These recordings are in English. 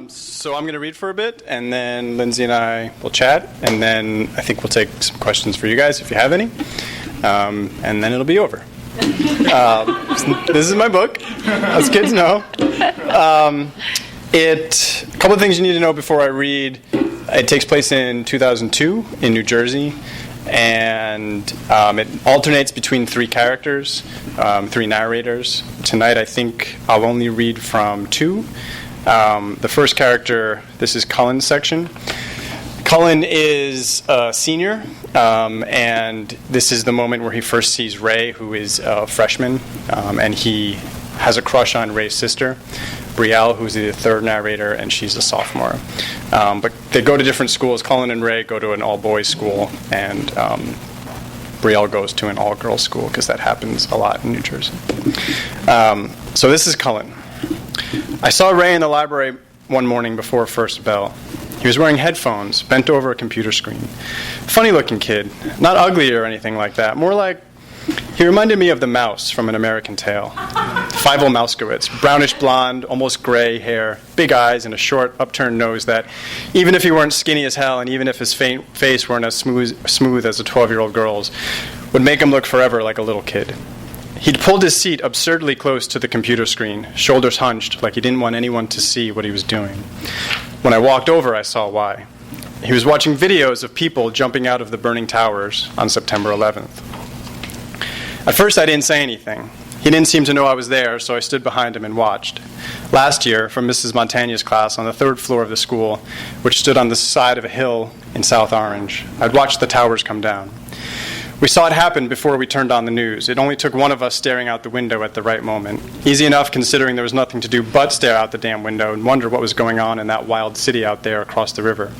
So I'm going to read for a bit, and then Lindsey and I will chat, and then I think we'll take some questions for you guys if you have any, and then it'll be over. This is my book, as kids know. A couple of things you need to know before I read. It takes place in 2002 in New Jersey, and it alternates between three characters, three narrators. Tonight I think I'll only read from two. The first character, this is Cullen's section. Cullen is a senior, and this is the moment where he first sees Ray, who is a freshman, and he has a crush on Ray's sister, Bri, who's the third narrator, and she's a sophomore. But they go to different schools. Cullen and Ray go to an all-boys school, and Bri goes to an all-girls school, because that happens a lot in New Jersey. So this is Cullen. I saw Ray in the library one morning before first bell. He was wearing headphones, bent over a computer screen. Funny-looking kid. Not ugly or anything like that. More like, he reminded me of the mouse from An American Tail. Fievel Mouskowitz. Brownish blonde, almost gray hair, big eyes, and a short, upturned nose that, even if he weren't skinny as hell, and even if his face weren't as smooth as a 12-year-old girl's, would make him look forever like a little kid. He'd pulled his seat absurdly close to the computer screen, shoulders hunched, like he didn't want anyone to see what he was doing. When I walked over, I saw why. He was watching videos of people jumping out of the burning towers on September 11th. At first, I didn't say anything. He didn't seem to know I was there, so I stood behind him and watched. Last year, from Mrs. Montagna's class on the third floor of the school, which stood on the side of a hill in South Orange, I'd watched the towers come down. We saw it happen before we turned on the news. It only took one of us staring out the window at the right moment. Easy enough considering there was nothing to do but stare out the damn window and wonder what was going on in that wild city out there across the river.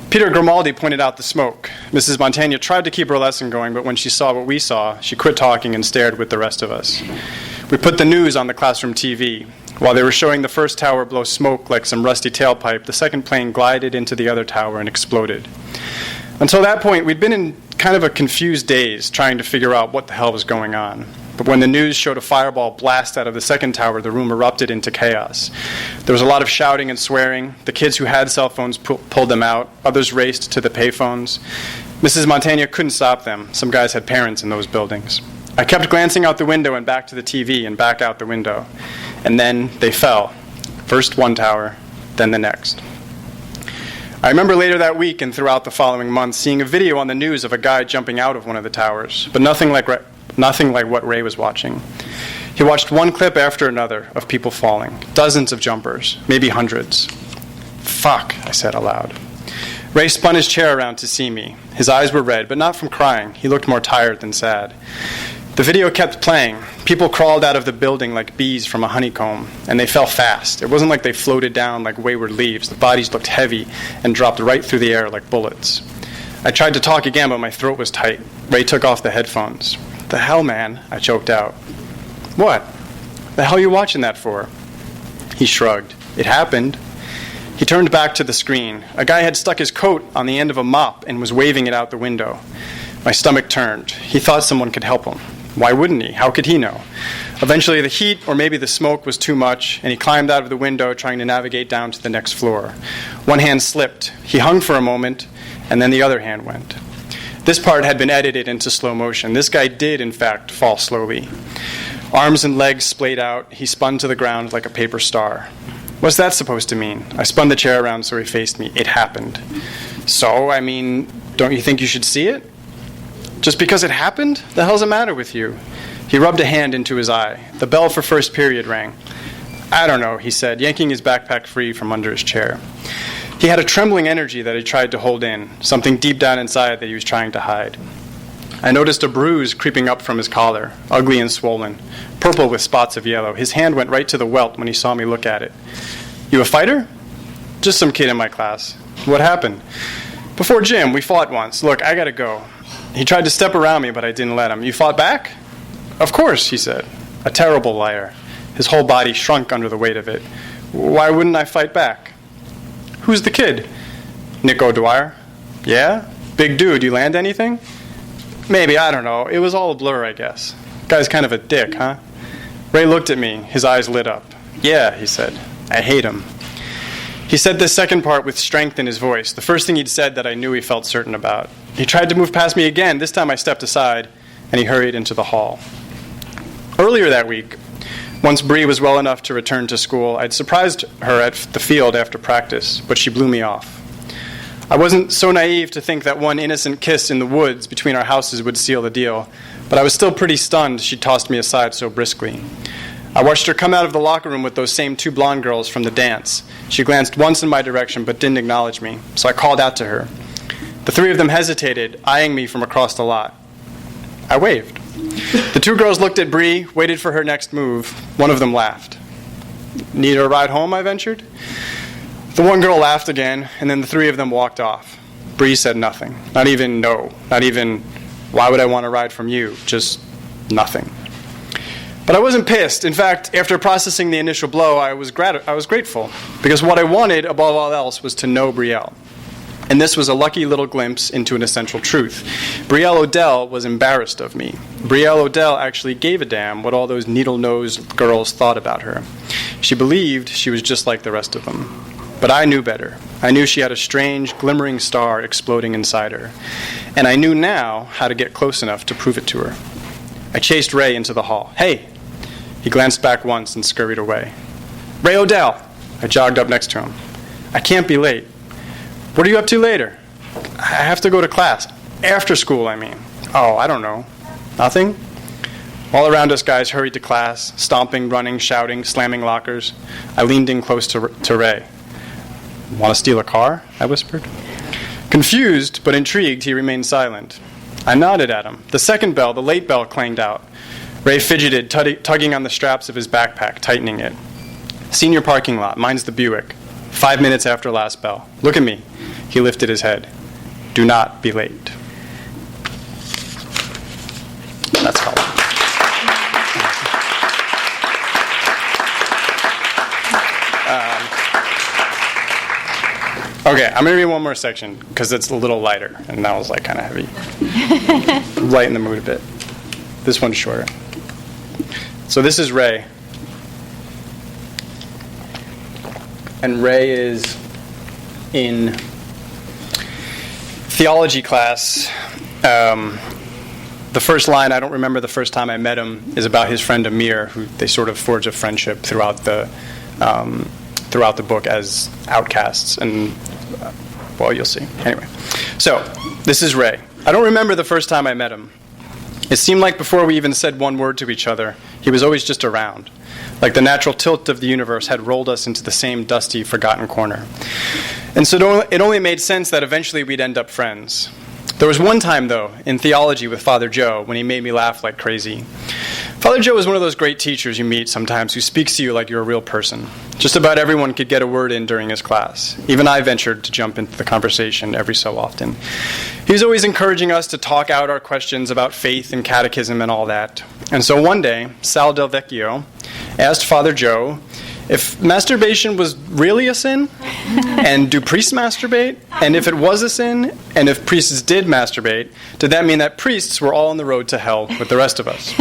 Peter Grimaldi pointed out the smoke. Mrs. Montagna tried to keep her lesson going, but when she saw what we saw, she quit talking and stared with the rest of us. We put the news on the classroom TV. While they were showing the first tower blow smoke like some rusty tailpipe, the second plane glided into the other tower and exploded. Until that point, we'd been in kind of a confused daze, trying to figure out what the hell was going on. But when the news showed a fireball blast out of the second tower, the room erupted into chaos. There was a lot of shouting and swearing. The kids who had cell phones pulled them out. Others raced to the payphones. Mrs. Montagna couldn't stop them. Some guys had parents in those buildings. I kept glancing out the window and back to the TV and back out the window. And then they fell. First one tower, then the next. I remember later that week and throughout the following months seeing a video on the news of a guy jumping out of one of the towers, but nothing like what Ray was watching. He watched one clip after another of people falling, dozens of jumpers, maybe hundreds. Fuck, I said aloud. Ray spun his chair around to see me. His eyes were red, but not from crying. He looked more tired than sad. The video kept playing. People crawled out of the building like bees from a honeycomb, and they fell fast. It wasn't like they floated down like wayward leaves. The bodies looked heavy and dropped right through the air like bullets. I tried to talk again, but my throat was tight. Ray took off the headphones. "The hell, man," I choked out. "What? The hell you watching that for?" He shrugged. "It happened." He turned back to the screen. A guy had stuck his coat on the end of a mop and was waving it out the window. My stomach turned. He thought someone could help him. Why wouldn't he? How could he know? Eventually the heat, or maybe the smoke, was too much, and he climbed out of the window trying to navigate down to the next floor. One hand slipped. He hung for a moment, and then the other hand went. This part had been edited into slow motion. This guy did, in fact, fall slowly. Arms and legs splayed out. He spun to the ground like a paper star. What's that supposed to mean? I spun the chair around so he faced me. It happened. So, I mean, don't you think you should see it? Just because it happened? The hell's the matter with you? He rubbed a hand into his eye. The bell for first period rang. I don't know, he said, yanking his backpack free from under his chair. He had a trembling energy that he tried to hold in, something deep down inside that he was trying to hide. I noticed a bruise creeping up from his collar, ugly and swollen, purple with spots of yellow. His hand went right to the welt when he saw me look at it. You a fighter? Just some kid in my class. What happened? Before gym, we fought once. Look, I gotta go. He tried to step around me, but I didn't let him. You fought back? Of course, he said. A terrible liar. His whole body shrunk under the weight of it. Why wouldn't I fight back? Who's the kid? Nick O'Dwyer. Yeah? Big dude, you land anything? Maybe, I don't know. It was all a blur, I guess. Guy's kind of a dick, huh? Ray looked at me. His eyes lit up. Yeah, he said. I hate him. He said this second part with strength in his voice, the first thing he'd said that I knew he felt certain about. He tried to move past me again. This time I stepped aside, and he hurried into the hall. Earlier that week, once Bri was well enough to return to school, I'd surprised her at the field after practice, but she blew me off. I wasn't so naive to think that one innocent kiss in the woods between our houses would seal the deal, but I was still pretty stunned she tossed me aside so briskly. I watched her come out of the locker room with those same two blonde girls from the dance. She glanced once in my direction but didn't acknowledge me, so I called out to her. The three of them hesitated, eyeing me from across the lot. I waved. The two girls looked at Bri, waited for her next move. One of them laughed. "Need a ride home?" I ventured. The one girl laughed again, and then the three of them walked off. Bri said nothing. Not even no. Not even, "Why would I want a ride from you?" Just nothing. But I wasn't pissed. In fact, after processing the initial blow, I was grateful, because what I wanted above all else was to know Brielle. And this was a lucky little glimpse into an essential truth. Brielle O'Dell was embarrassed of me. Brielle O'Dell actually gave a damn what all those needle-nosed girls thought about her. She believed she was just like the rest of them. But I knew better. I knew she had a strange, glimmering star exploding inside her. And I knew now how to get close enough to prove it to her. I chased Ray into the hall. "Hey!" He glanced back once and scurried away. "Ray O'Dell!" I jogged up next to him. "I can't be late." "What are you up to later?" "I have to go to class." "After school, I mean." "Oh, I don't know." "Nothing?" All around us, guys hurried to class, stomping, running, shouting, slamming lockers. I leaned in close to Ray. "Want to steal a car?" I whispered. Confused but intrigued, he remained silent. I nodded at him. The second bell, the late bell, clanged out. Ray fidgeted, tugging on the straps of his backpack, tightening it. "Senior parking lot. Mine's the Buick. 5 minutes after last bell. Look at me." He lifted his head. "Do not be late." That's Cullen. Okay, I'm going to read one more section because it's a little lighter, and that was like kind of heavy. Lighten the mood a bit. This one's shorter. So this is Ray. And Ray is in theology class. The first line, I don't remember the first time I met him, is about his friend Amir, who they sort of forge a friendship throughout the book as outcasts. And, well, you'll see. Anyway, so this is Ray. I don't remember the first time I met him. It seemed like before we even said one word to each other, he was always just around. Like the natural tilt of the universe had rolled us into the same dusty, forgotten corner. And so it only made sense that eventually we'd end up friends. There was one time, though, in theology with Father Joe, when he made me laugh like crazy. Father Joe is one of those great teachers you meet sometimes who speaks to you like you're a real person. Just about everyone could get a word in during his class. Even I ventured to jump into the conversation every so often. He was always encouraging us to talk out our questions about faith and catechism and all that. And so one day, Sal Del Vecchio asked Father Joe if masturbation was really a sin, and do priests masturbate, and if it was a sin, and if priests did masturbate, did that mean that priests were all on the road to hell with the rest of us?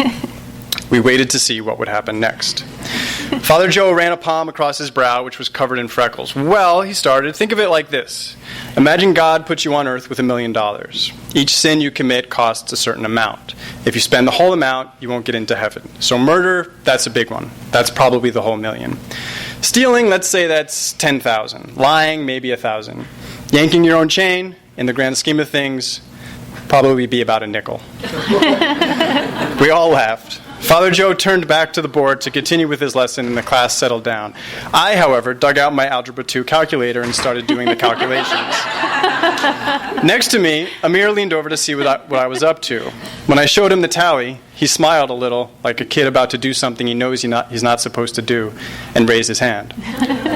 We waited to see what would happen next. Father Joe ran a palm across his brow, which was covered in freckles. "Well," he started, "think of it like this. Imagine God puts you on earth with $1 million. Each sin you commit costs a certain amount. If you spend the whole amount, you won't get into heaven. So murder, that's a big one. That's probably the whole $1 million. Stealing, let's say that's 10,000. Lying, maybe 1,000. Yanking your own chain, in the grand scheme of things, probably be about a nickel." We all laughed. Father Joe turned back to the board to continue with his lesson, and the class settled down. I, however, dug out my Algebra 2 calculator and started doing the calculations. Next to me, Amir leaned over to see what I was up to. When I showed him the tally, he smiled a little, like a kid about to do something he knows he's not supposed to do, and raised his hand.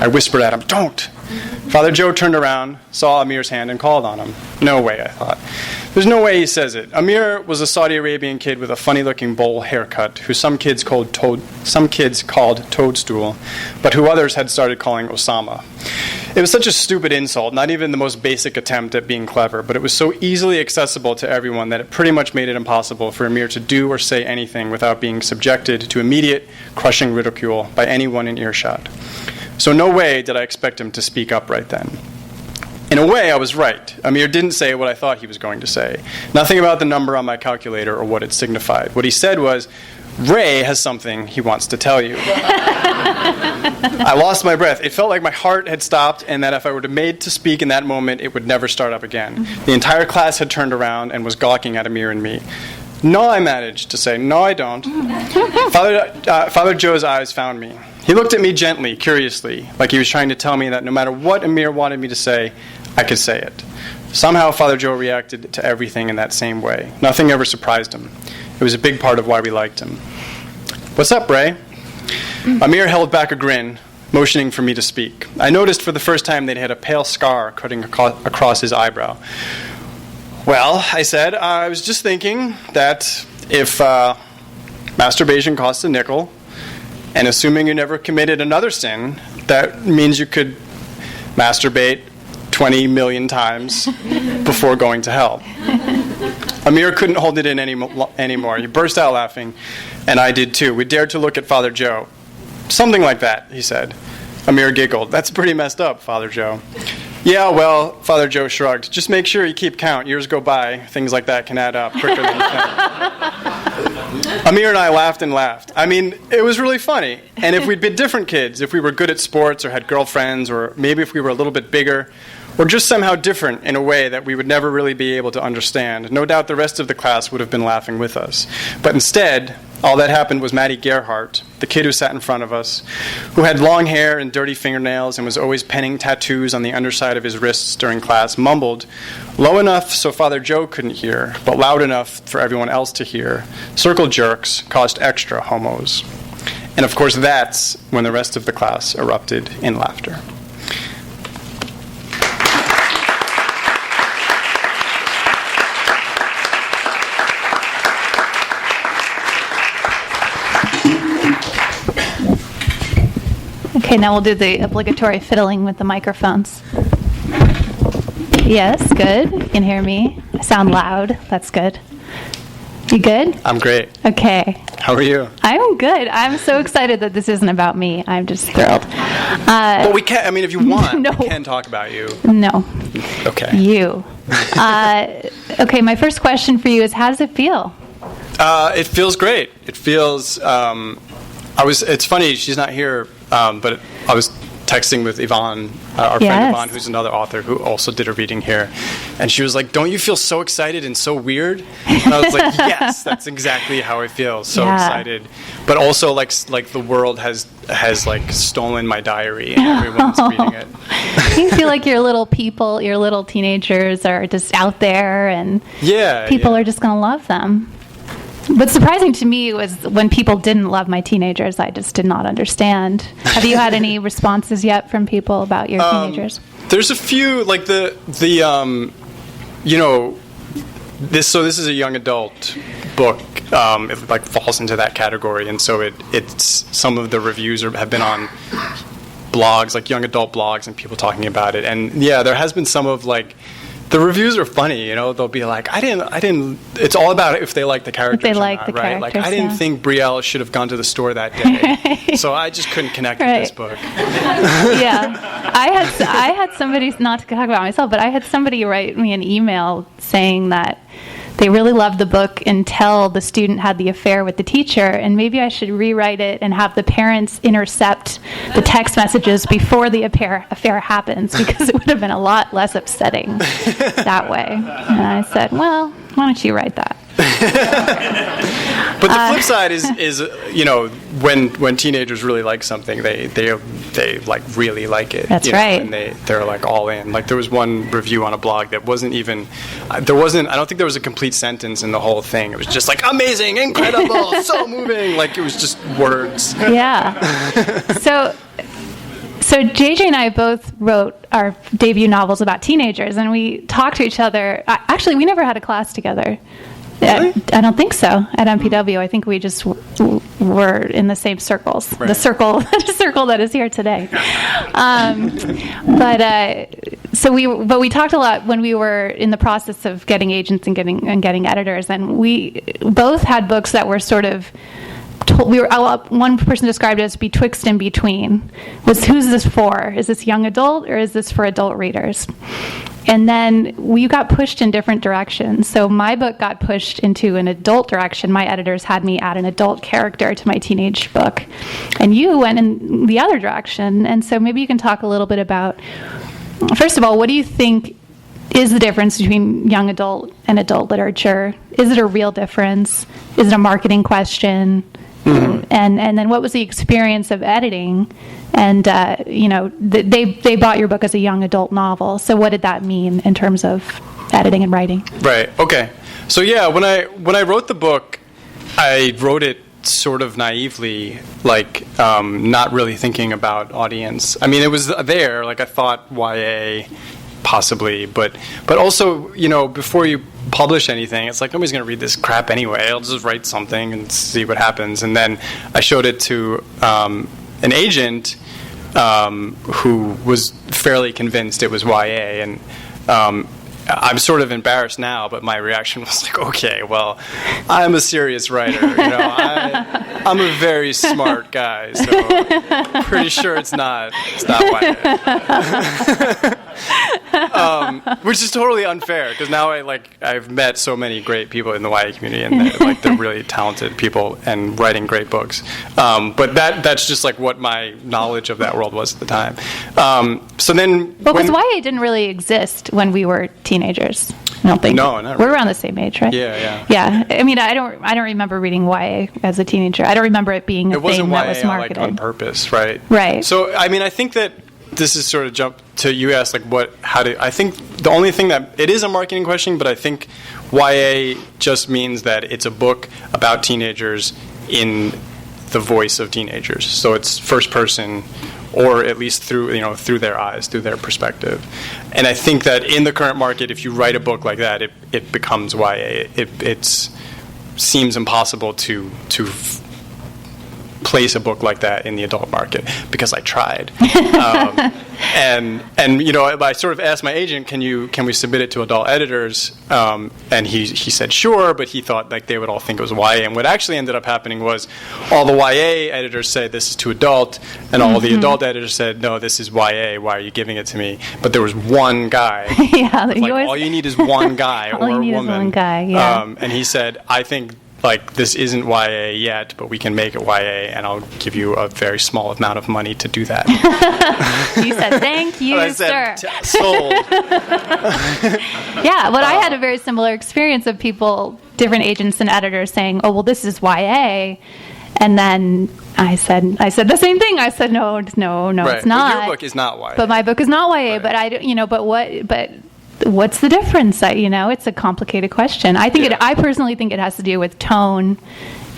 I whispered at him, "Don't!" Father Joe turned around, saw Amir's hand, and called on him. No way, I thought. There's no way he says it. Amir was a Saudi Arabian kid with a funny-looking bowl haircut, who some kids called Toadstool, but who others had started calling Osama. It was such a stupid insult, not even the most basic attempt at being clever, but it was so easily accessible to everyone that it pretty much made it impossible for Amir to do or say anything without being subjected to immediate, crushing ridicule by anyone in earshot. So no way did I expect him to speak up right then. In a way, I was right. Amir didn't say what I thought he was going to say. Nothing about the number on my calculator or what it signified. What he said was, Ray has something he wants to tell you. I lost my breath. It felt like my heart had stopped and that if I were made to speak in that moment, it would never start up again. The entire class had turned around and was gawking at Amir and me. No, I managed to say. No, I don't. Father Joe's eyes found me. He looked at me gently, curiously, like he was trying to tell me that no matter what Amir wanted me to say, I could say it. Somehow Father Joe reacted to everything in that same way. Nothing ever surprised him. It was a big part of why we liked him. What's up, Ray? Amir held back a grin, motioning for me to speak. I noticed for the first time that he had a pale scar cutting across his eyebrow. Well, I said, I was just thinking that if masturbation costs a nickel, and assuming you never committed another sin, that means you could masturbate 20 million times before going to hell. Amir couldn't hold it in anymore. He burst out laughing, and I did too. We dared to look at Father Joe. Something like that, he said. Amir giggled. That's pretty messed up, Father Joe. Yeah, well, Father Joe shrugged. Just make sure you keep count. Years go by. Things like that can add up quicker than you think. Amir and I laughed and laughed. I mean, it was really funny. And if we'd been different kids, if we were good at sports or had girlfriends, or maybe if we were a little bit bigger, or just somehow different in a way that we would never really be able to understand, no doubt the rest of the class would have been laughing with us. But instead, all that happened was Matty Gerhardt, the kid who sat in front of us, who had long hair and dirty fingernails and was always penning tattoos on the underside of his wrists during class, mumbled, low enough so Father Joe couldn't hear, but loud enough for everyone else to hear, circle jerks caused extra homos. And of course that's when the rest of the class erupted in laughter. Okay, now we'll do the obligatory fiddling with the microphones. Yes, good. You can hear me. I sound loud. That's good. You good? I'm great. Okay. How are you? I'm good. I'm so excited that this isn't about me. I'm just thrilled. But we can, I mean, if you want, no. we can talk about you. No. Okay. You. Okay, my first question for you is, how does it feel? It feels great. It feels, it's funny, she's not here, but I was texting with Yvonne, our friend Yvonne, who's another author who also did a reading here, and she was like, don't you feel so excited and so weird? And I was like, yes, that's exactly how I feel, so excited. But also like the world has like stolen my diary and everyone's reading it. You feel like your little people, your little teenagers are just out there and people are just going to love them. What's surprising to me was when people didn't love my teenagers, I just did not understand. Have you had any responses yet from people about your teenagers? There's a few, like this is a young adult book. It like falls into that category, and so it's some of the reviews have been on blogs, like young adult blogs, and people talking about it. And yeah, there has been some of like. The reviews are funny, they'll be like, I didn't, it's all about if they like the characters if they like or not, the right? characters, like, I didn't think Brielle should have gone to the store that day, so I just couldn't connect with this book. Yeah. I had somebody, not to talk about myself, but I had somebody write me an email saying that they really loved the book until the student had the affair with the teacher, and maybe I should rewrite it and have the parents intercept the text messages before the affair happens, because it would have been a lot less upsetting that way. And I said, well, why don't you write that? But the flip side is when teenagers really like something, they like really like it. That's right. And they're like all in. Like there was one review on a blog that wasn't even I don't think there was a complete sentence in the whole thing. It was just like amazing, incredible, so moving. Like it was just words. Yeah. So JJ and I both wrote our debut novels about teenagers, and we talked to each other. Actually, we never had a class together. Really? I don't think so. At MPW, I think we just were in the same circles. Right. The circle that is here today. But we talked a lot when we were in the process of getting agents and getting editors, and we both had books that were sort of one person described it as betwixt and between. Who's this for? Is this young adult or is this for adult readers? And then we got pushed in different directions. So my book got pushed into an adult direction. My editors had me add an adult character to my teenage book. And you went in the other direction. And so maybe you can talk a little bit about, first of all, what do you think is the difference between young adult and adult literature? Is it a real difference? Is it a marketing question? Mm-hmm. And then what was the experience of editing? And, they bought your book as a young adult novel. So what did that mean in terms of editing and writing? Right. Okay. So yeah, when I wrote the book, I wrote it sort of naively, like not really thinking about audience. I mean, it was there. Like I thought YA possibly, but also, before you publish anything, it's like nobody's going to read this crap anyway. I'll just write something and see what happens. And then I showed it to an agent who was fairly convinced it was YA, and I'm sort of embarrassed now, but my reaction was like, okay, well, I'm a serious writer. I'm a very smart guy, so pretty sure it's not YA. Which is totally unfair, because now I've met so many great people in the YA community, and they're really talented people and writing great books. But that's just like what my knowledge of that world was at the time. So then, because YA didn't really exist when we were teenagers. I don't think. No, not really. We're around the same age, right? Yeah. I mean, I don't remember reading YA as a teenager. I don't remember it being a thing that was marketed. It wasn't YA on purpose, right? Right. So I mean, I think that this is sort of jump to you asked I think the only thing that it is a marketing question, but I think YA just means that it's a book about teenagers in the voice of teenagers. So it's first person, or at least through their eyes, through their perspective. And I think that in the current market, if you write a book like that, it becomes YA. It seems impossible to place a book like that in the adult market, because I tried. And I sort of asked my agent, can we submit it to adult editors? And he said sure, but he thought they would all think it was YA. And what actually ended up happening was all the YA editors said this is too adult, and all the adult editors said no, this is YA. Why are you giving it to me? But there was one guy. All you need is one guy or a woman. Is one guy. Yeah. And he said, I think this isn't YA yet, but we can make it YA, and I'll give you a very small amount of money to do that. You said, thank you, I sir. said, sold. Yeah, but I had a very similar experience of different agents and editors saying, oh, well, this is YA. And then I said the same thing. I said, no, right. It's not. But your book is not YA. But my book is not YA, right. But what's the difference? It's a complicated question. I personally think it has to do with tone,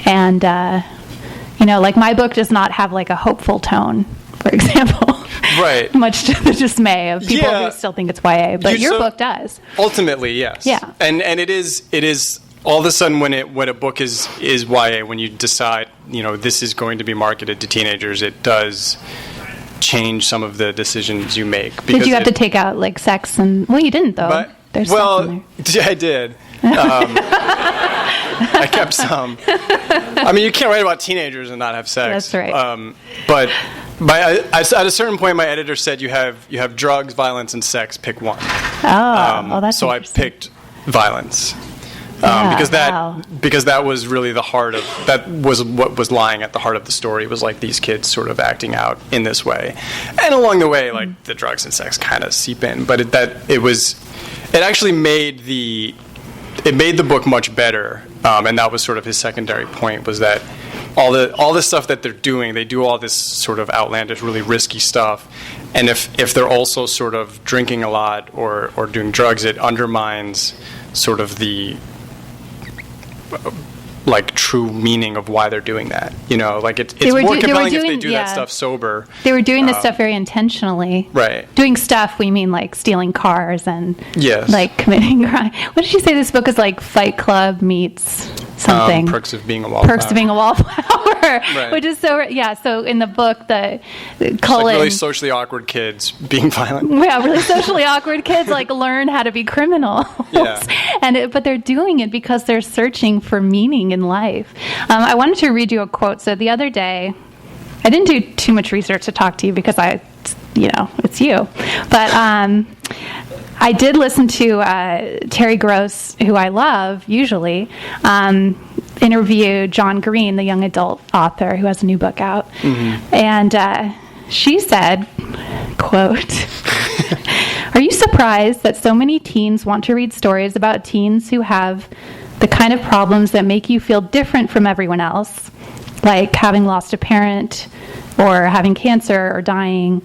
and my book does not have a hopeful tone, for example. Right. Much to the dismay of people who still think it's YA, but your book does. Ultimately, yes. Yeah. And it is all of a sudden when a book is YA, when you decide this is going to be marketed to teenagers, it does change some of the decisions you make. Did you have to take out sex and? Well, you didn't though. There's sex in there. I did. I kept some. I mean, you can't write about teenagers and not have sex. That's right. But at a certain point, my editor said you have drugs, violence, and sex. Pick one. That's so I picked violence. Because that was really that was what was lying at the heart of the story, was these kids sort of acting out in this way, and along the way the drugs and sex kind of seep in, but it actually made the book much better, and that was sort of his secondary point, was that all the stuff that they're doing, they do all this sort of outlandish, really risky stuff, and if they're also sort of drinking a lot or doing drugs, it undermines sort of the true meaning of why they're doing that. It's more compelling if they do that stuff sober. They were doing this stuff very intentionally. Right. Doing stuff, we mean stealing cars and yes. Committing crime. What did you say this book is Fight Club meets something? Perks of Being a Wallflower. Perks of Being a Wallflower. Right. Which is so in the book, the Cullen... really socially awkward kids being violent. Yeah, really socially awkward kids learn how to be criminals. Yeah. But they're doing it because they're searching for meaning in life. I wanted to read you a quote. So the other day, I didn't do too much research to talk to you because it's you. But I did listen to Terry Gross, who I love usually, interview John Green, the young adult author who has a new book out. Mm-hmm. And she said, quote, "Are you surprised that so many teens want to read stories about teens who have the kind of problems that make you feel different from everyone else, like having lost a parent or having cancer or dying?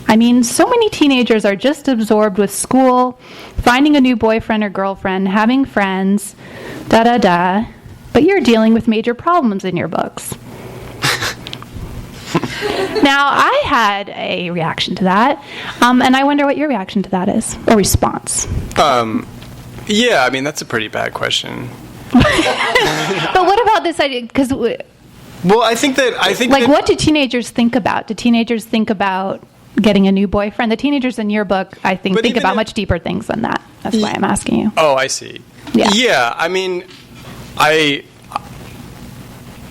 I mean, so many teenagers are just absorbed with school, finding a new boyfriend or girlfriend, having friends, da-da-da. But you're dealing with major problems in your books." Now, I had a reaction to that, and I wonder what your reaction to that is, or response. Yeah, I mean, that's a pretty bad question. But what about this idea? Because, well, I think what do teenagers think about? Do teenagers think about getting a new boyfriend? The teenagers in your book, I think about much deeper things than that. That's why I'm asking you. Oh, I see. Yeah, I mean,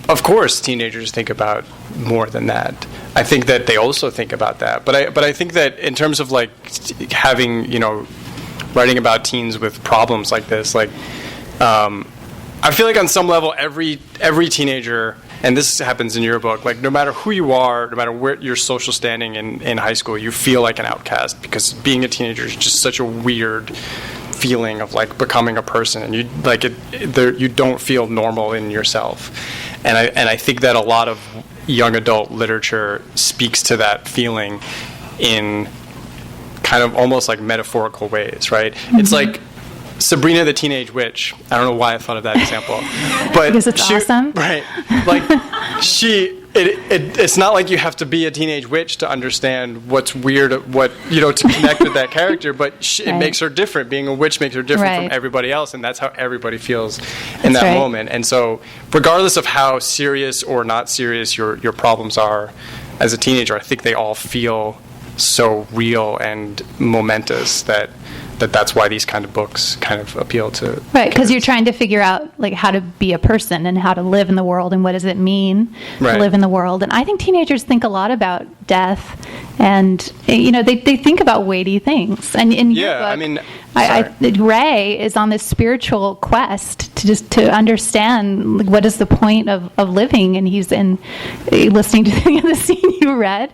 of course, teenagers think about more than that. I think that they also think about that. But I think that in terms of like having, writing about teens with problems like this, like, I feel like on some level, every teenager, and this happens in your book, like no matter who you are, no matter where your social standing in high school, you feel like an outcast because being a teenager is just such a weird feeling of like becoming a person, and you don't feel normal in yourself. And I think that a lot of young adult literature speaks to that feeling in kind of almost like metaphorical ways, right? Mm-hmm. It's like Sabrina the Teenage Witch. I don't know why I thought of that example, but because it's awesome, right? Like it's not like you have to be a teenage witch to understand what's weird, to connect with that character. But it makes her different. Being a witch makes her different from everybody else, and that's how everybody feels in that moment. And so, regardless of how serious or not serious your problems are as a teenager, I think they all feel so real and momentous that's why these kind of books kind of appeal to. Right, because you're trying to figure out like how to be a person and how to live in the world and what does it mean to live in the world. And I think teenagers think a lot about death, and they think about weighty things. And in your book, I mean, Ray is on this spiritual quest to understand like, what is the point of living, and he's listening to the scene you read.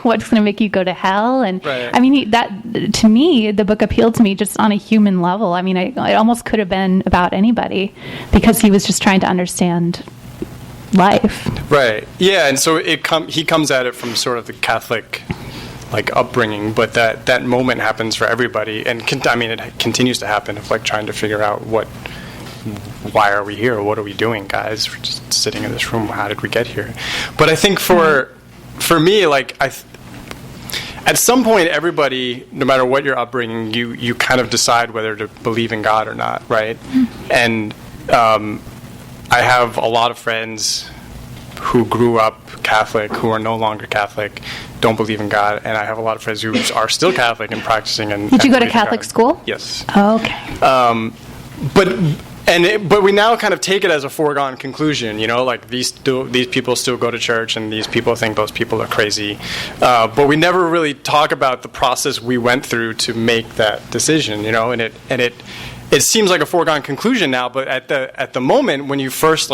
What's going to make you go to hell? And I mean, that to me, the book appealed to me just on a human level. I mean, it almost could have been about anybody because he was just trying to understand life. Right. Yeah, and so he comes at it from sort of the Catholic like upbringing, but that moment happens for everybody, and it continues to happen of like trying to figure out why are we here? What are we doing, guys? We're just sitting in this room. How did we get here? But I think for me, like at some point, everybody, no matter what your upbringing, you kind of decide whether to believe in God or not, right? Mm-hmm. And I have a lot of friends who grew up Catholic, who are no longer Catholic, don't believe in God, and I have a lot of friends who are still Catholic and practicing. And did you go to Catholic school? Yes. Oh, okay. But we now kind of take it as a foregone conclusion, like these people still go to church, and these people think those people are crazy. But we never really talk about the process we went through to make that decision, and it seems like a foregone conclusion now. But at the moment when you first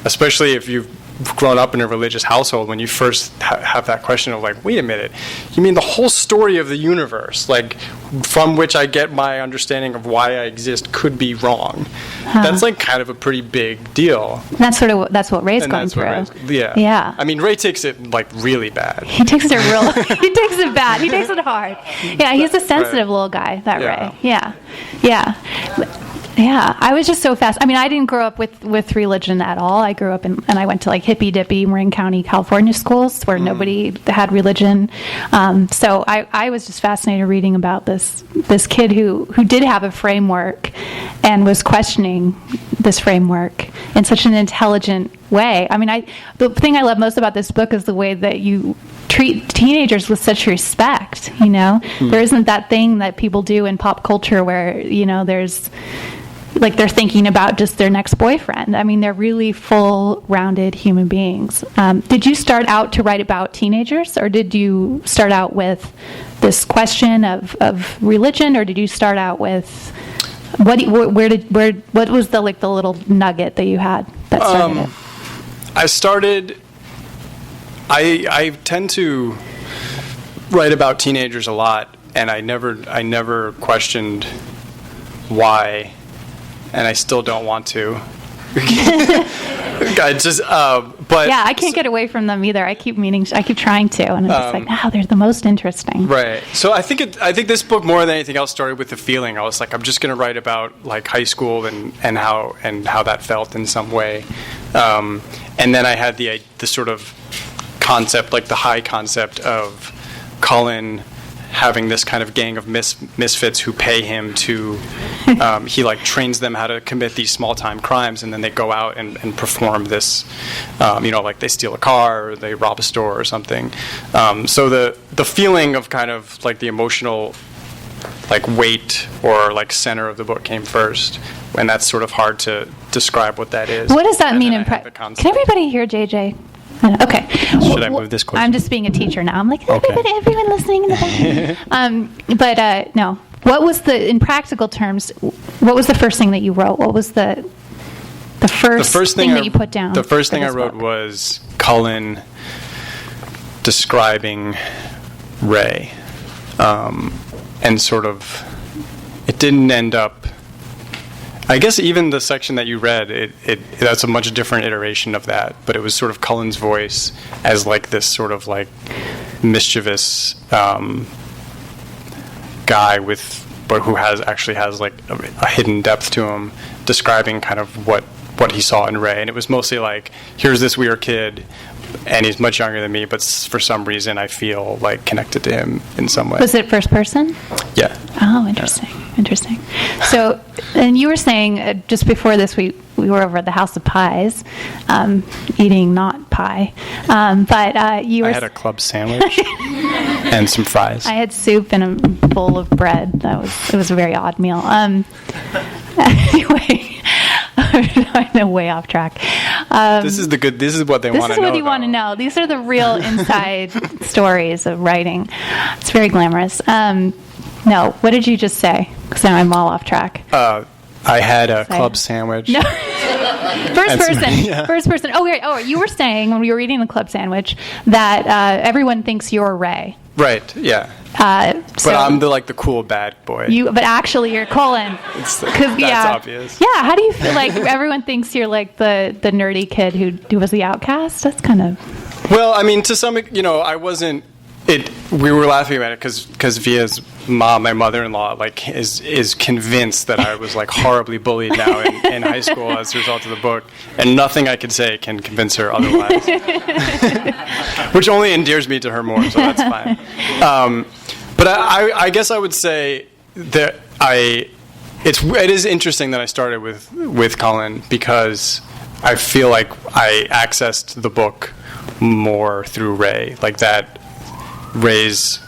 especially if you've grown up in a religious household, when you first have that question of like, wait a minute, you mean the whole story of the universe, like from which I get my understanding of why I exist, could be wrong? That's like kind of a pretty big deal. That's what Ray's going through. Yeah. I mean, Ray takes it like really bad. He takes it he takes it bad. He takes it hard. Yeah, he's a sensitive little guy, that Ray. Yeah. Yeah, I was just so fast. I mean, I didn't grow up with religion at all. I grew up and I went to like hippy-dippy Marin County, California schools where nobody had religion. So I was just fascinated reading about this kid who did have a framework and was questioning this framework in such an intelligent way. I mean, the thing I love most about this book is the way that you treat teenagers with such respect, you know? There isn't that thing that people do in pop culture where, you know, there's like they're thinking about just their next boyfriend. I mean, they're really full, rounded human beings. Did you start out to write about teenagers, or did you start out with this question of religion, or did you start out with what was the little nugget that you had that started it? I tend to write about teenagers a lot, and I never questioned why, and I still don't want to. But yeah, I can't get away from them either. I keep trying to, and I'm just like, they're the most interesting. Right. So I think this book more than anything else started with the feeling. I was like, I'm just going to write about like high school and how that felt in some way, and then I had the sort of concept, like the high concept of Cullen having this kind of gang of misfits who pay him to, he like trains them how to commit these small time crimes, and then they go out and perform this, like they steal a car or they rob a store or something. So the feeling of kind of like the emotional like weight or like center of the book came first, and that's sort of hard to describe what that is. What does that mean in practice? Can everybody hear JJ? Okay. Should I move this closer? I'm just being a teacher now. I'm like, okay. Everyone listening in the back. No. What was in practical terms, what was the first thing that you wrote? What was the first thing that you put down? The first thing I wrote was Cullen describing Ray. And sort of, it didn't end up, I guess even the section that you read, that's a much different iteration of that, but it was sort of Cullen's voice as like this sort of like mischievous guy who has like a hidden depth to him, describing kind of what he saw in Ray. And it was mostly like, here's this weird kid, and he's much younger than me, but for some reason I feel like connected to him in some way. Was it first person? Yeah. Oh, interesting. Interesting. So, and you were saying just before this, we were over at the House of Pies, eating not pie, but you were. I had a club sandwich and some fries. I had soup and a bowl of bread. It was a very odd meal. Anyway. I'm way off track. This is what they want to know. This is what you want to know. These are the real inside stories of writing. It's very glamorous. No, what did you just say? Because now I'm all off track. I had a club sandwich. No. First person. Oh, you were saying when we were eating the club sandwich that everyone thinks you're Ray. Right. Yeah. But I'm the cool bad boy. But actually, you're Cullen. That's obvious. Yeah. How do you feel like everyone thinks you're like the nerdy kid who was the outcast? That's kind of. Well, I mean, to some, I wasn't. We were laughing about it because Via's mom, my mother-in-law, like is convinced that I was like horribly bullied now in high school as a result of the book, and nothing I could say can convince her otherwise, which only endears me to her more, so that's fine. But I guess I would say that it is interesting that I started with Cullen, because I feel like I accessed the book more through Ray, like that. Ray's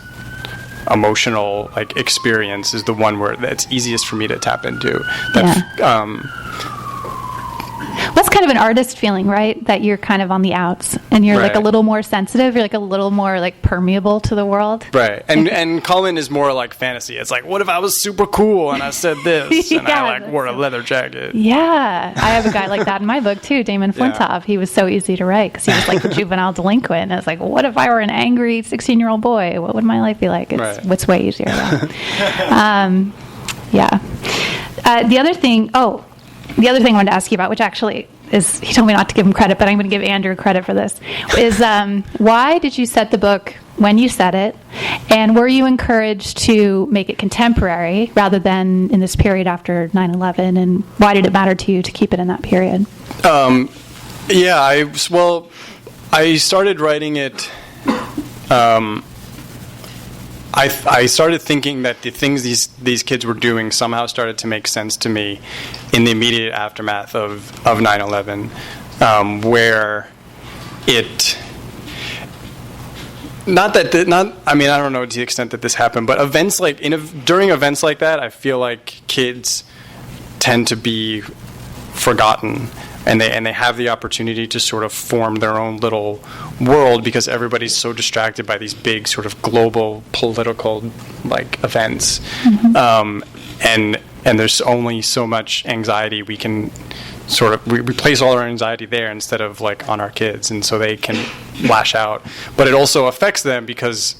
emotional experience is the one where that's easiest for me to tap into. That's kind of an artist feeling, right? That you're kind of on the outs and you're like a little more sensitive. You're like a little more like permeable to the world. Right. And Cullen is more like fantasy. It's like, what if I was super cool and I said this and I wore a leather jacket? Yeah. I have a guy like that in my book too, Damon Flintoff. He was so easy to write because he was like the juvenile delinquent. And I was like, what if I were an angry 16-year-old boy? What would my life be like? It's way easier. Yeah. The other thing I wanted to ask you about, which actually is, he told me not to give him credit, but I'm going to give Andrew credit for this, is why did you set the book when you set it? And were you encouraged to make it contemporary rather than in this period after 9/11? And why did it matter to you to keep it in that period? I started writing it. I started thinking that the things these kids were doing somehow started to make sense to me in the immediate aftermath of 9/11, where not that I mean, I don't know to the extent that this happened, but events like during events like that, I feel like kids tend to be forgotten, and they have the opportunity to sort of form their own little world because everybody's so distracted by these big sort of global political like events, and there's only so much anxiety we can sort of we place all our anxiety there instead of like on our kids, and so they can lash out. But it also affects them because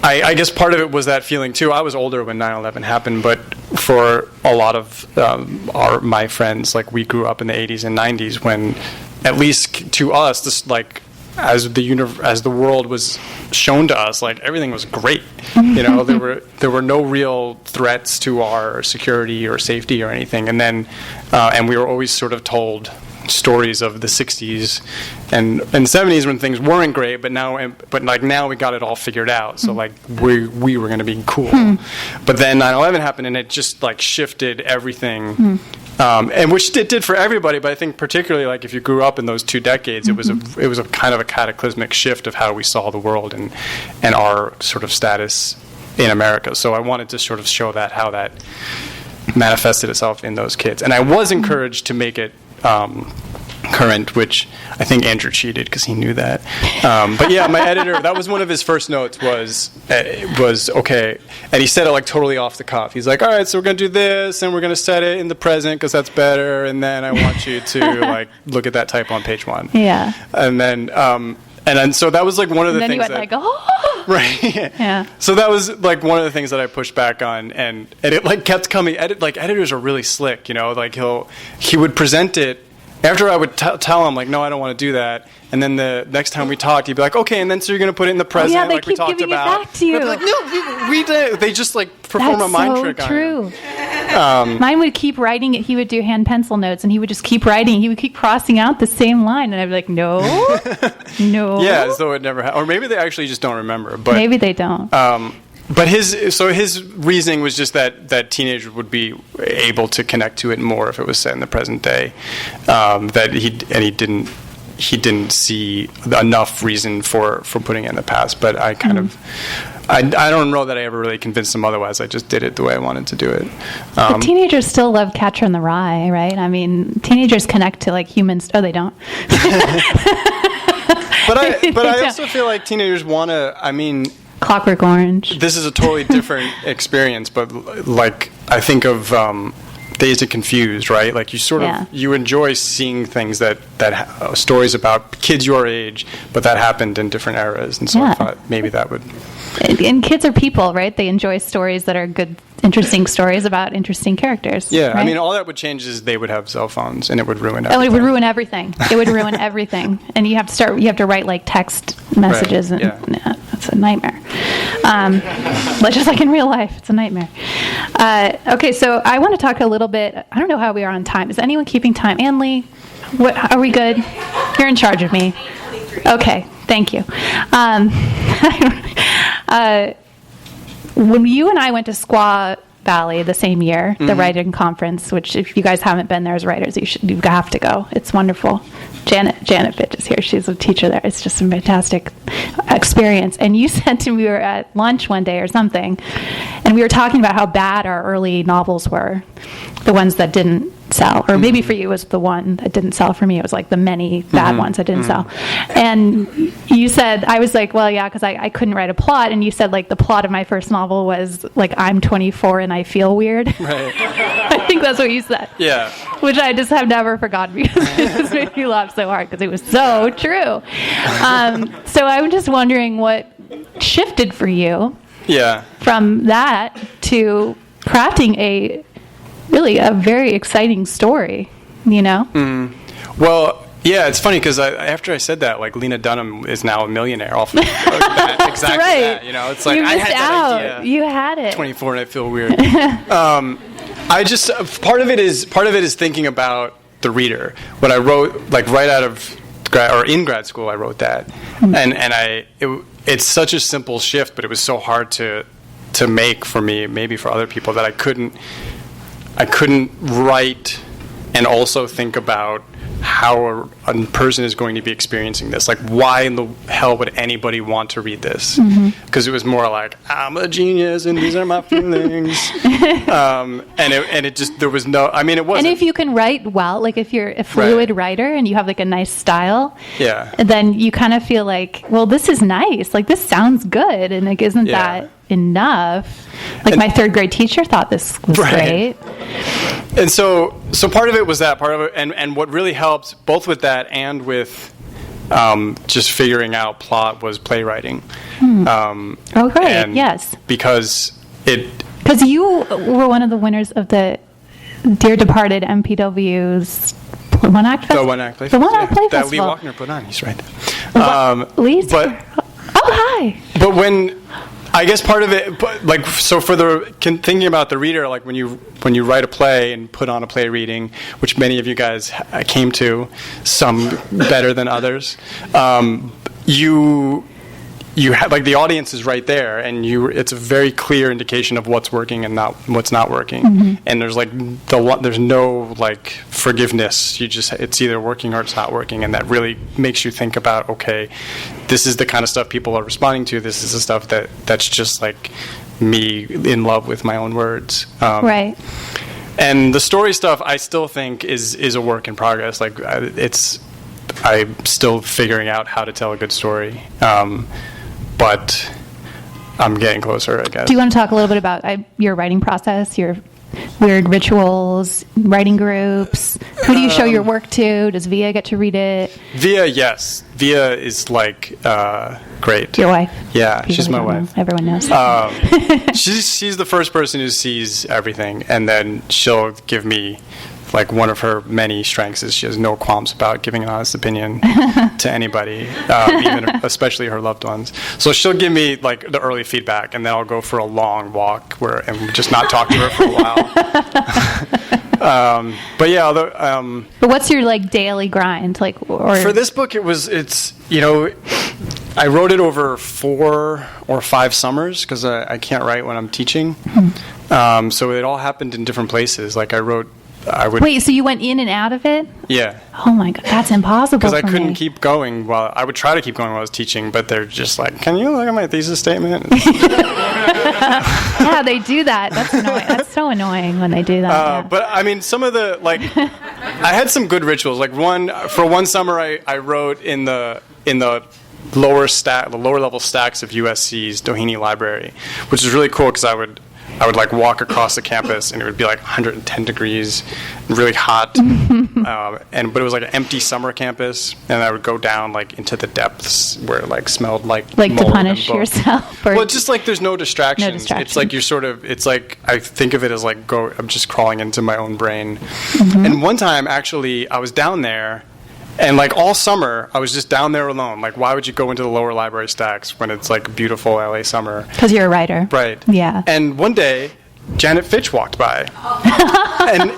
I guess part of it was that feeling too. I was older when 9/11 happened, but for a lot of my friends, like we grew up in the 80s and 90s when, at least to us, this like as the world was shown to us, like everything was great. You know, there were no real threats to our security or safety or anything. And then and we were always sort of told stories of the 60s and 70s when things weren't great, but now we got it all figured out. So like we were going to be cool. But then 9/11 happened, and it just like shifted everything. And which it did for everybody, but I think particularly like if you grew up in those 2 decades, it was a kind of a cataclysmic shift of how we saw the world and our sort of status in America. So I wanted to sort of show that how that manifested itself in those kids, and I was encouraged to make it current, which I think Andrew cheated because he knew that. But yeah, my editor, that was one of his first notes was okay, and he said it like totally off the cuff. He's like, all right, so we're going to do this, and we're going to set it in the present because that's better, and then I want you to like look at that type on page 1. Yeah. And then so that was like one of the things. And then you went like, oh. Right. Yeah. So that was like one of the things that I pushed back on, and it like kept coming. Editors are really slick, you know. Like he would present it after I would tell him like, no, I don't want to do that. And then the next time we talked, he'd be like, okay, and then so you're going to put it in the present, yeah, they like keep we talked giving about. It back to you. But like, no, we did. They just like perform a mind trick on you. That's so true. Mine would keep writing it. He would do hand pencil notes, and he would just keep writing. He would keep crossing out the same line, and I'd be like, no, no. Yeah, as though it never happened. Or maybe they actually just don't remember. But maybe they don't. But his reasoning was just that teenagers would be able to connect to it more if it was set in the present day. That he didn't see enough reason for putting it in the past. But I kind of I don't know that I ever really convinced him otherwise. I just did it the way I wanted to do it. But teenagers still love Catcher in the Rye, right? I mean, teenagers connect to like humans. Oh, they don't. But I also feel like teenagers want to. I mean, Clockwork Orange. This is a totally different experience, but like I think of Dazed and Confused, right? Like you sort of you enjoy seeing things that stories about kids your age, but that happened in different eras, and so I thought maybe that would. And kids are people, right? They enjoy stories that are good, interesting stories about interesting characters. Yeah, right? I mean, all that would change is they would have cell phones, and it would ruin everything. Oh, it would ruin everything. It would ruin everything, and you have to write like text messages, right. and it's a nightmare. Just like in real life, it's a nightmare. Okay, so I want to talk a little bit. I don't know how we are on time. Is anyone keeping time? Ann Lee, what are we good? You're in charge of me. Okay, thank you. When you and I went to Squaw Valley the same year, the writing conference, which if you guys haven't been there as writers, you have to go. It's wonderful. Janet Fitch is here. She's a teacher there. It's just a fantastic experience. And you said to me, we were at lunch one day or something, and we were talking about how bad our early novels were, the ones that didn't sell. Or maybe for you it was the one that didn't sell. For me it was like the many bad ones that didn't sell. And you said, I was like, well, yeah, because I couldn't write a plot. And you said like the plot of my first novel was like, I'm 24 and I feel weird. Right. I think that's what you said. Yeah. Which I just have never forgotten because it just made me laugh so hard because it was so true. So I'm just wondering what shifted for you from that to crafting a very exciting story, you know? Well, yeah, it's funny because after I said that, like Lena Dunham is now a millionaire off of that, exactly right. that. You know, it's like you I missed had out. that idea. You had it. 24 and I feel weird. I just part of it is thinking about the reader. When I wrote, like right out of in grad school, I wrote that, and it's such a simple shift, but it was so hard to make for me, maybe for other people, that I couldn't write and also think about how a person is going to be experiencing this. Like, why in the hell would anybody want to read this? Because it was more like, I'm a genius and these are my feelings. And it just, there was no, I mean, it wasn't. And if you can write well, like if you're a fluid writer and you have like a nice style, then you kind of feel like, well, this is nice. Like, this sounds good. And like, isn't that enough? Like, my third grade teacher thought this was great. And so part of it was that, part of it, and what really helped both with that and with just figuring out plot was playwriting. Yes. Because you were one of the winners of the Dear Departed MPW's one act festival. The one act play festival. That Lee Walkner put on. He's right. Lee's. Hi. But when, I guess part of it, like, so for thinking about the reader, like when you write a play and put on a play reading, which many of you guys came to, some better than others, you have, like, the audience is right there, and it's a very clear indication of what's working and what's not working. And there's like there's no like forgiveness. It's either working or it's not working, and that really makes you think about, okay, this is the kind of stuff people are responding to. This is the stuff that's just like me in love with my own words. Right. And the story stuff, I still think is a work in progress. Like, I'm still figuring out how to tell a good story. But I'm getting closer, I guess. Do you want to talk a little bit about your writing process, your weird rituals, writing groups? Who do you show your work to? Does Via get to read it? Via, yes. Via is like great. Your wife? Yeah, People she's my wife. Everyone knows. She's the first person who sees everything, and then she'll give me, like, one of her many strengths is she has no qualms about giving an honest opinion to anybody, especially her loved ones. So she'll give me, like, the early feedback, and then I'll go for a long walk and just not talk to her for a while. But yeah, but what's your, like, daily grind? Like, or for this book, it's I wrote it over 4 or 5 summers because I can't write when I'm teaching. So it all happened in different places. Like, Wait, so you went in and out of it? Yeah. Oh my God, that's impossible. Because I couldn't keep going I would try to keep going while I was teaching, but they're just like, can you look at my thesis statement? Yeah, they do that. That's annoying. That's so annoying when they do that. But I mean, some of the, like, I had some good rituals. Like, for one summer, I wrote in the lower level stacks of USC's Doheny Library, which is really cool because I would like walk across the campus and it would be like 110 degrees, really hot, but it was like an empty summer campus, and I would go down like into the depths where it like smelled like to mold punish and yourself. Well, just like there's no distractions. No distraction. It's like it's like I think of it as like I'm just crawling into my own brain. And one time actually I was down there. And, like, all summer, I was just down there alone. Like, why would you go into the lower library stacks when it's, like, beautiful LA summer? Because you're a writer. Right. Yeah. And one day, Janet Fitch walked by.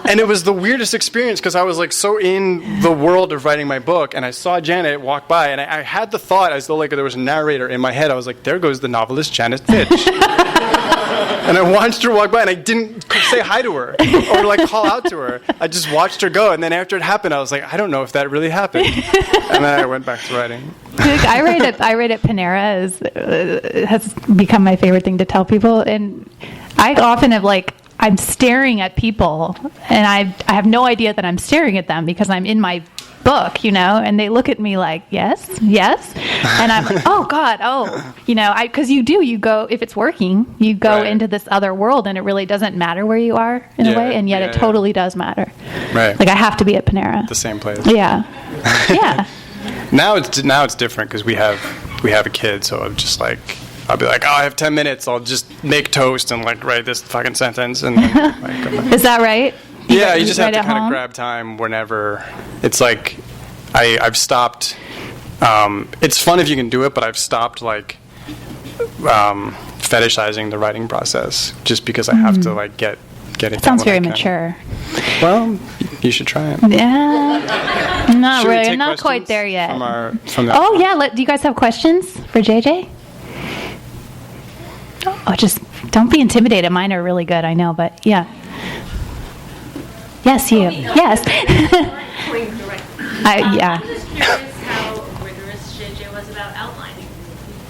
and it was the weirdest experience because I was, like, so in the world of writing my book, and I saw Janet walk by, and I had the thought, as though, like, there was a narrator in my head. I was like, there goes the novelist Janet Fitch. And I watched her walk by, and I didn't say hi to her or, like, call out to her. I just watched her go, and then after it happened, I was like, I don't know if that really happened. And then I went back to writing. I write at Panera has become my favorite thing to tell people, and I often have, like, I'm staring at people, and I have no idea that I'm staring at them because I'm in my book, and they look at me like, yes, and I'm like, oh God, because you go, if it's working, you go into this other world, and it really doesn't matter where you are in a way, and yet it totally does matter. Right. Like, I have to be at Panera. The same place. Yeah. Yeah. Now it's different because we have a kid, so I'm just like, I'll be like, oh, I have 10 minutes, I'll just make toast and like write this fucking sentence, and then, like, is that right? You just have to kind of grab time whenever. It's like I've stopped. It's fun if you can do it, but I've stopped like fetishizing the writing process just because I have to like get it done. Sounds very mature. Well, you should try it. Yeah, not Should really. I'm not quite there yet. Do do you guys have questions for JJ? Oh, just don't be intimidated. Mine are really good, I know, but yeah. Yes, you. Yes. Point directly. Yeah. I'm just curious how rigorous JJ was about outlining.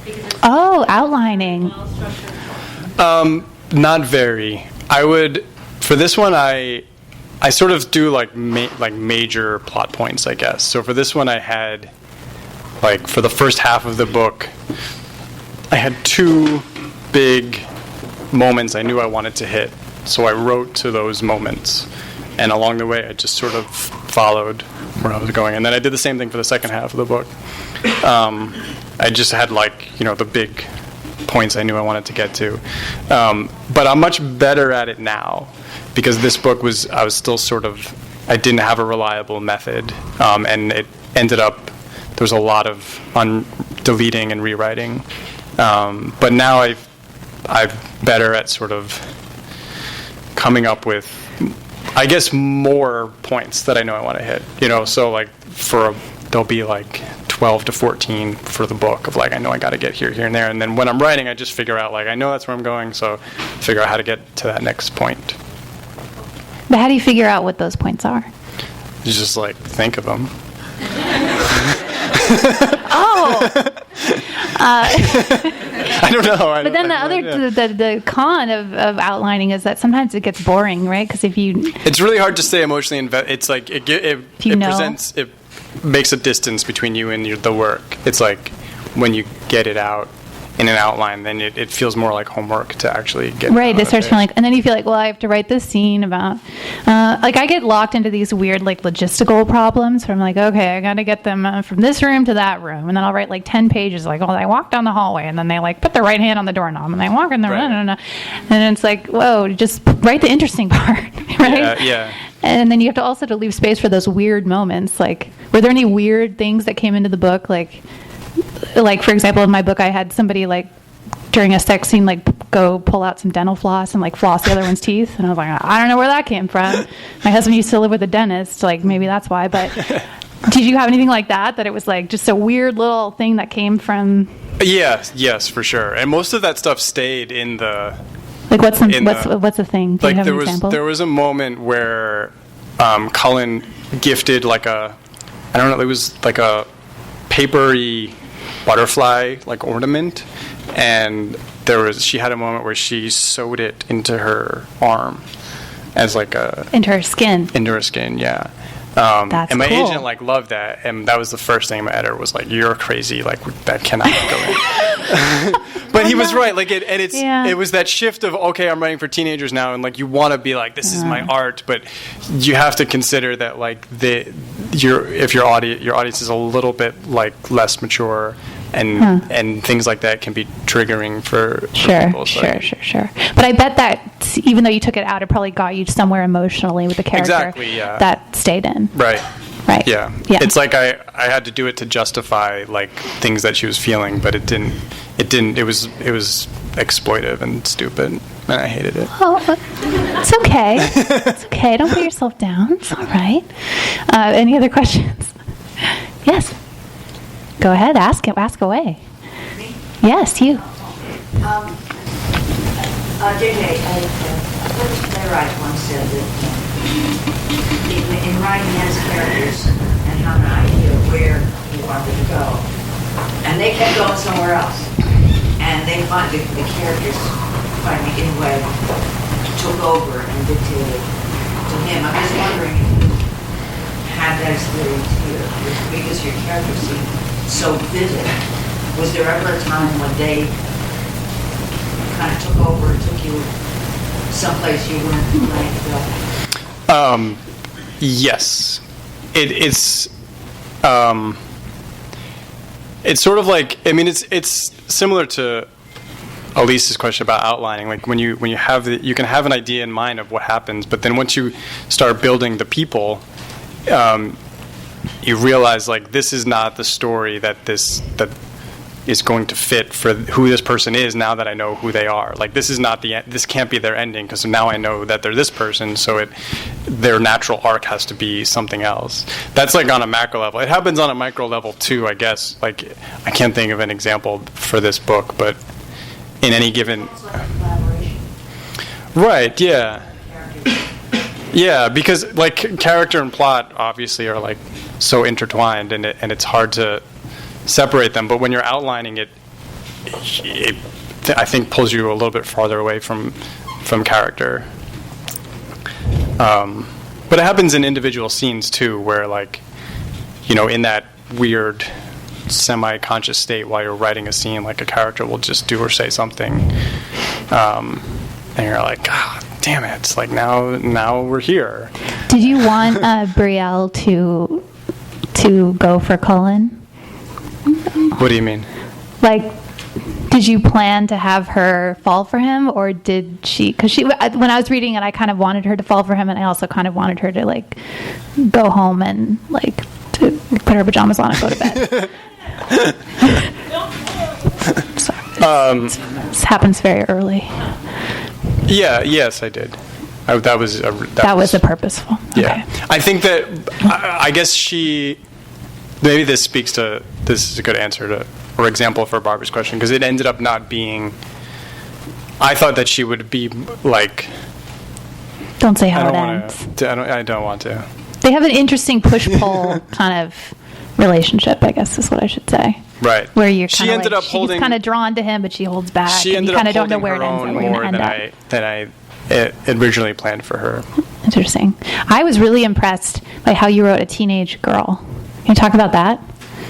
Because it's Outlining. well structured. Not very. I would, for this one, I sort of do like major plot points, I guess. So for this one, I had, like, for the first half of the book, I had 2 big moments I knew I wanted to hit. So I wrote to those moments. And along the way, I just sort of followed where I was going. And then I did the same thing for the second half of the book. I just had, like, the big points I knew I wanted to get to. But I'm much better at it now because this book I was still sort of, I didn't have a reliable method. And it ended up, there was a lot of deleting and rewriting. But now I'm better at sort of coming up with, I guess, more points that I know I want to hit. So like there'll be like 12 to 14 for the book of like, I know I got to get here, here, and there. And then when I'm writing, I just figure out like, I know that's where I'm going, so figure out how to get to that next point. But how do you figure out what those points are? You just like think of them. I don't know. But then the con of outlining is that sometimes it gets boring, right? Because if you... It's really hard to stay emotionally invested. It's like it makes a distance between you and the work. It's like when you get it out in an outline, then it feels more like homework to actually get right. It starts feeling like, and then you feel like, well, I have to write this scene about, like I get locked into these weird like logistical problems. From like, okay, I got to get them from this room to that room, and then I'll write like 10 pages. Like, oh, I walk down the hallway, and then they like put their right hand on the doorknob, and they walk in the room, and it's like, whoa, just write the interesting part, right? Yeah. And then you have to also to leave space for those weird moments. Like, were there any weird things that came into the book? Like for example, in my book, I had somebody like during a sex scene like go pull out some dental floss and like floss the other one's teeth, and I was like, I don't know where that came from. My husband used to live with a dentist, like maybe that's why. But did you have anything like that it was like just a weird little thing that came from? Yes, for sure. And most of that stuff stayed in the. Like what's the thing? Do you have an example? There was a moment where Cullen gifted like it was like a papery butterfly like ornament, and she had a moment where she sewed it into her arm as like into her skin, yeah. That's and my cool. agent like loved that, and that was the first thing my editor was like, "You're crazy! Like that cannot go in." But he was right. Like it was that shift of, okay, I'm writing for teenagers now, and like you want to be like, this is my art, but you have to consider that like your audience is a little bit like less mature. And things like that can be triggering for people. Sure. But I bet that even though you took it out, it probably got you somewhere emotionally with the character. Exactly, yeah. That stayed in. Right. Yeah. It's like I had to do it to justify like things that she was feeling, but it didn't. It was exploitive and stupid, and I hated it. Oh, it's okay. It's okay. Don't put yourself down. It's all right. Any other questions? Yes. Go ahead, ask away. Me? Yes, you. JJ, a playwright once said that in writing as characters and having an idea of where you wanted to go, and they kept going somewhere else, and they find the characters finally in a way took over and dictated to him. I'm just wondering if you had that experience here, because your characters seem so vivid. Was there ever a time when they kind of took over and took you someplace you weren't planning to go? Yes. It's sort of like, I mean, it's similar to Elise's question about outlining. Like when you have you can have an idea in mind of what happens, but then once you start building the people, you realize like this is not the story that is going to fit for who this person is. Now that I know who they are, like this is not this can't be their ending, because now I know that they're this person. So their natural arc has to be something else. That's like on a macro level. It happens on a micro level too, I guess. Like I can't think of an example for this book, but in any given. Almost like a collaboration. Right. Yeah. Yeah, because like character and plot obviously are like so intertwined, and it's hard to separate them. But when you're outlining it, I think pulls you a little bit farther away from character. But it happens in individual scenes too, where like, you know, in that weird semi-conscious state while you're writing a scene, like a character will just do or say something, and you're like, God damn it! It's like now we're here. Did you want Brielle to go for Cullen? What do you mean? Like, did you plan to have her fall for him, or did she? Because when I was reading it, I kind of wanted her to fall for him, and I also kind of wanted her to like go home and like to put her pajamas on and go to bed. Sorry. This happens very early. Yeah. Yes, I did. That was a purposeful. Yeah. Okay. I think that I guess she. Maybe this speaks to. This is a good answer to, or example for Barbara's question, because it ended up not being. I thought that she would be like. Don't say how it ends. I don't want to. They have an interesting push-pull kind of relationship, I guess is what I should say. Right. Where you're she ended up she's kind of drawn to him, but she holds back. She ended and you kind up of don't know holding where it her ends. own Where more than I originally planned for her. Interesting. I was really impressed by how you wrote a teenage girl. Can you talk about that?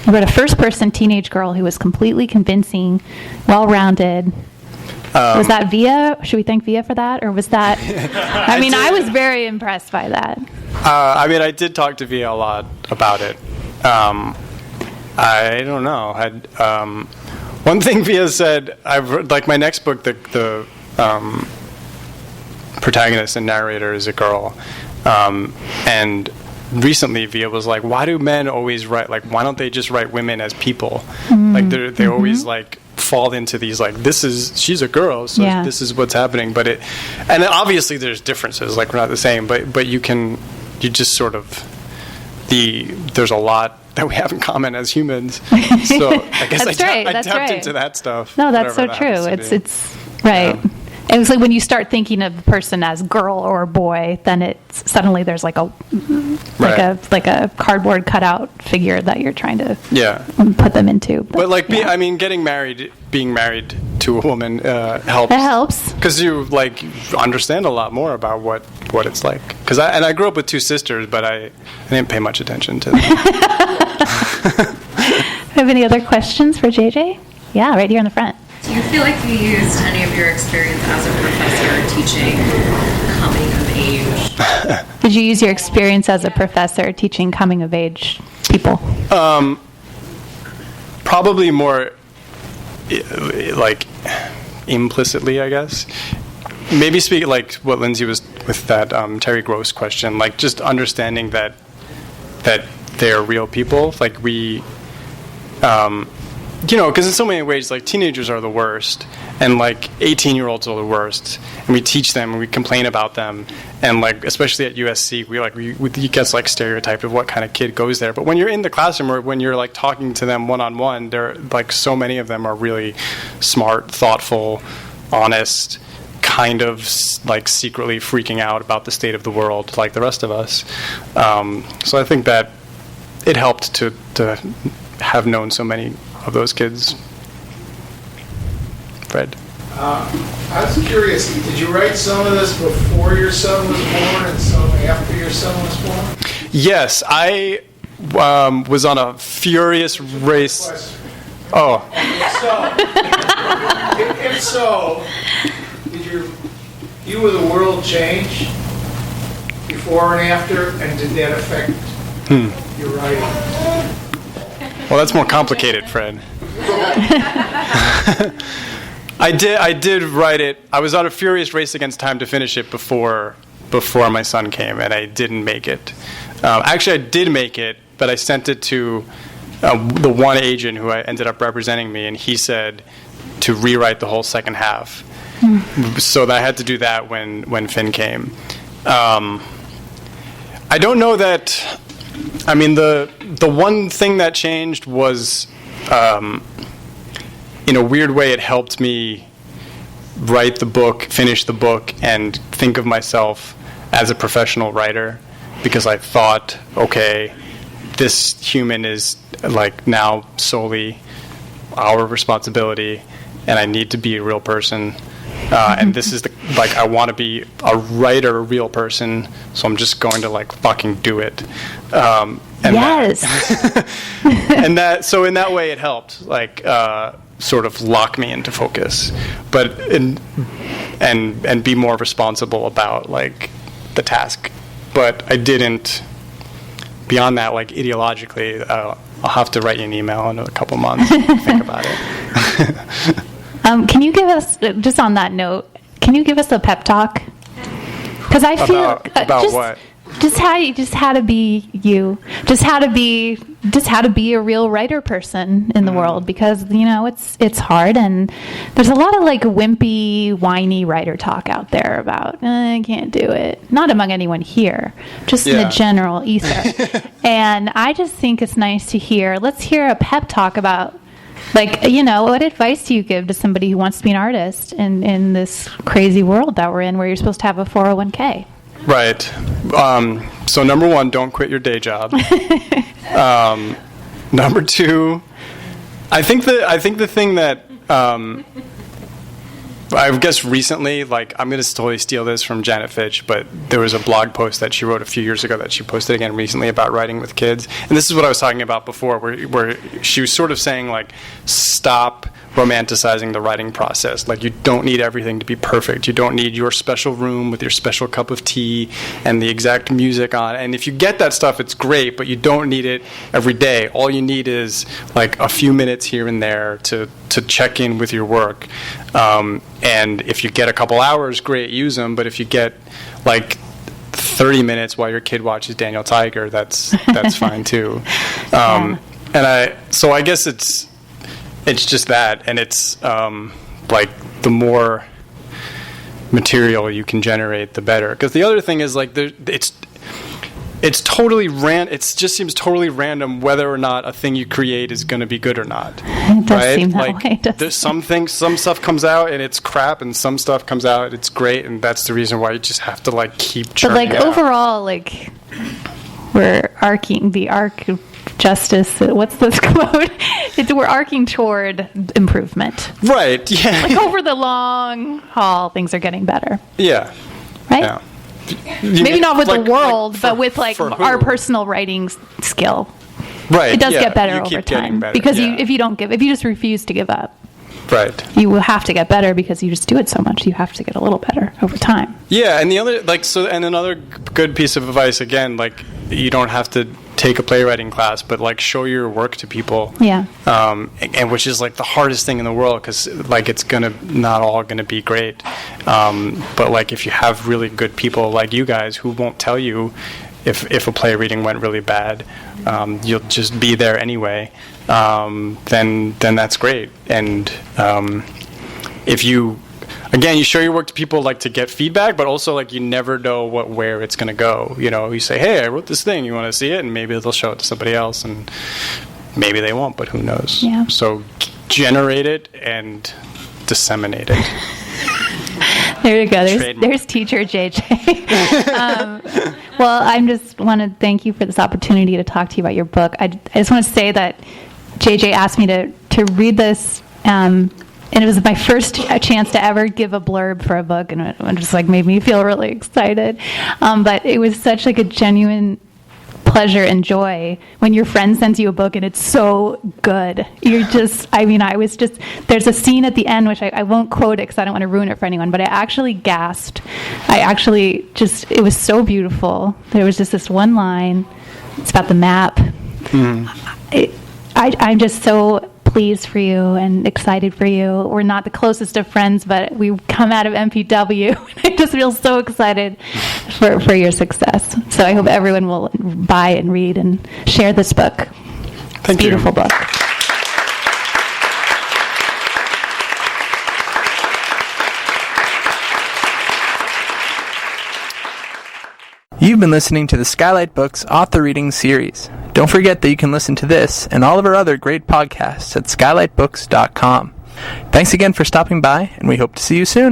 You wrote a first-person teenage girl who was completely convincing, well-rounded. Was that Via? Should we thank Via for that? Or was that... I mean, I was very impressed by that. I mean, I did talk to Via a lot about it. I don't know. One thing Via said, like my next book, the protagonist and narrator is a girl. And recently Via was like, why do men always write, like, why don't they just write women as people? Like, they always, like, fall into these, like, she's a girl, so this is what's happening. But and obviously there's differences, like, we're not the same, but you just sort of, there's a lot that we have in common as humans. So I guess I tapped into that stuff. No, that's so true. It's right. Yeah. It was like when you start thinking of the person as girl or boy, then it's suddenly there's like a cardboard cutout figure that you're trying to put them into. But like, being married to a woman helps. It helps because you like understand a lot more about what it's like. Because I grew up with two sisters, but I didn't pay much attention to them. Have any other questions for JJ? Yeah, right here in the front. Do you feel like you used any of your experience as a professor teaching coming of age? Did you use your experience as a professor teaching coming of age people? Probably more like implicitly, I guess. Maybe speak like what Lindsey was with that Terry Gross question, like just understanding that they're real people. Like we. Because in so many ways, like, teenagers are the worst, and, like, 18-year-olds are the worst, and we teach them, and we complain about them, and, like, especially at USC, we get, like, stereotyped of what kind of kid goes there. But when you're in the classroom or when you're, like, talking to them one-on-one, they're, like, so many of them are really smart, thoughtful, honest, kind of, like, secretly freaking out about the state of the world, like the rest of us. So I think that it helped to have known so many of those kids. Fred? I was curious, did you write some of this before your son was born and some after your son was born? Yes, I was on a furious race. Oh. If so, did your view of the world change before and after, and did that affect your writing? Well, that's more complicated, Fred. I did write it. I was on a furious race against time to finish it before my son came, and I didn't make it. Actually, I did make it, but I sent it to the one agent who ended up representing me, and he said to rewrite the whole second half. So I had to do that when Finn came. I don't know that. I mean, the one thing that changed was, in a weird way, it helped me write the book, finish the book, and think of myself as a professional writer, because I thought, okay, this human is like now solely our responsibility, and I need to be a real person. And this is I want to be a writer, a real person, so I'm just going to like fucking do it. And yes. So in that way it helped, like, sort of lock me into focus, but and be more responsible about like the task. But I didn't, beyond that, like ideologically, I'll have to write you an email in a couple months and think about it. Can you give us, just on that note, can you give us a pep talk? Because I feel about what? Just how to be you, just how to be a real writer person in the world, because it's hard, and there's a lot of like wimpy, whiny writer talk out there about I can't do it. Not among anyone here, just in the general ether. And I just think it's nice to hear. Let's hear a pep talk about, like, what advice do you give to somebody who wants to be an artist in this crazy world that we're in, where you're supposed to have a 401k? Right. So number one, don't quit your day job. Number two, I think the thing that I guess recently, like, I'm going to totally steal this from Janet Fitch, but there was a blog post that she wrote a few years ago that she posted again recently about writing with kids. And this is what I was talking about before, where she was sort of saying, like, stop romanticizing the writing process. Like, you don't need everything to be perfect. You don't need your special room with your special cup of tea and the exact music on. And if you get that stuff, it's great, but you don't need it every day. All you need is, like, a few minutes here and there to check in with your work. And if you get a couple hours, great, use them. But if you get, like, 30 minutes while your kid watches Daniel Tiger, that's fine too. And I guess it's just that, and it's like, the more material you can generate, the better. Because the other thing is, like, it's totally it just seems totally random whether or not a thing you create is going to be good or not. It does right? seem that like, way. There's some stuff comes out and it's crap, and some stuff comes out it's great, and that's the reason why you just have to, like, keep churning But, like, it out. overall, like, we're arcing the arc of justice. What's this quote? We're arcing toward improvement. Right, yeah. Like, over the long haul, things are getting better. Yeah. Right? Yeah. Maybe not with Like- the world, like but with, like, for who? our personal writing skill. Right. It does yeah, get better you over keep getting time. better, Because yeah. if you just refuse to give up, Right. you will have to get better because you just do it so much. You have to get a little better over time. Yeah, and the other, like, and another good piece of advice, again, like, you don't have to take a playwriting class, but, like, show your work to people. Yeah. And which is, like, the hardest thing in the world, because, like, it's not all gonna be great. But, like, if you have really good people like you guys who won't tell you if a play reading went really bad, you'll just be there anyway. Then that's great. And if you show your work to people, like, to get feedback, but also, like, you never know where it's going to go. You say, hey, I wrote this thing, you want to see it? And maybe they'll show it to somebody else, and maybe they won't, but who knows? Yeah. So generate it and disseminate it. There you go. Trademark. There's teacher JJ. Well, I just want to thank you for this opportunity to talk to you about your book. I just want to say that JJ asked me to read this, and it was my first chance to ever give a blurb for a book, and it just, like, made me feel really excited. But it was such, like, a genuine pleasure and joy when your friend sends you a book and it's so good. There's a scene at the end, which I won't quote it because I don't want to ruin it for anyone, but I actually gasped. It was so beautiful. There was just this one line. It's about the map. Mm. I'm just so pleased for you and excited for you. We're not the closest of friends, but we come out of MPW. I just feel so excited for your success. So I hope everyone will buy and read and share this book. It's a beautiful book. You've been listening to the Skylight Books Author Reading Series. Don't forget that you can listen to this and all of our other great podcasts at skylightbooks.com. Thanks again for stopping by, and we hope to see you soon.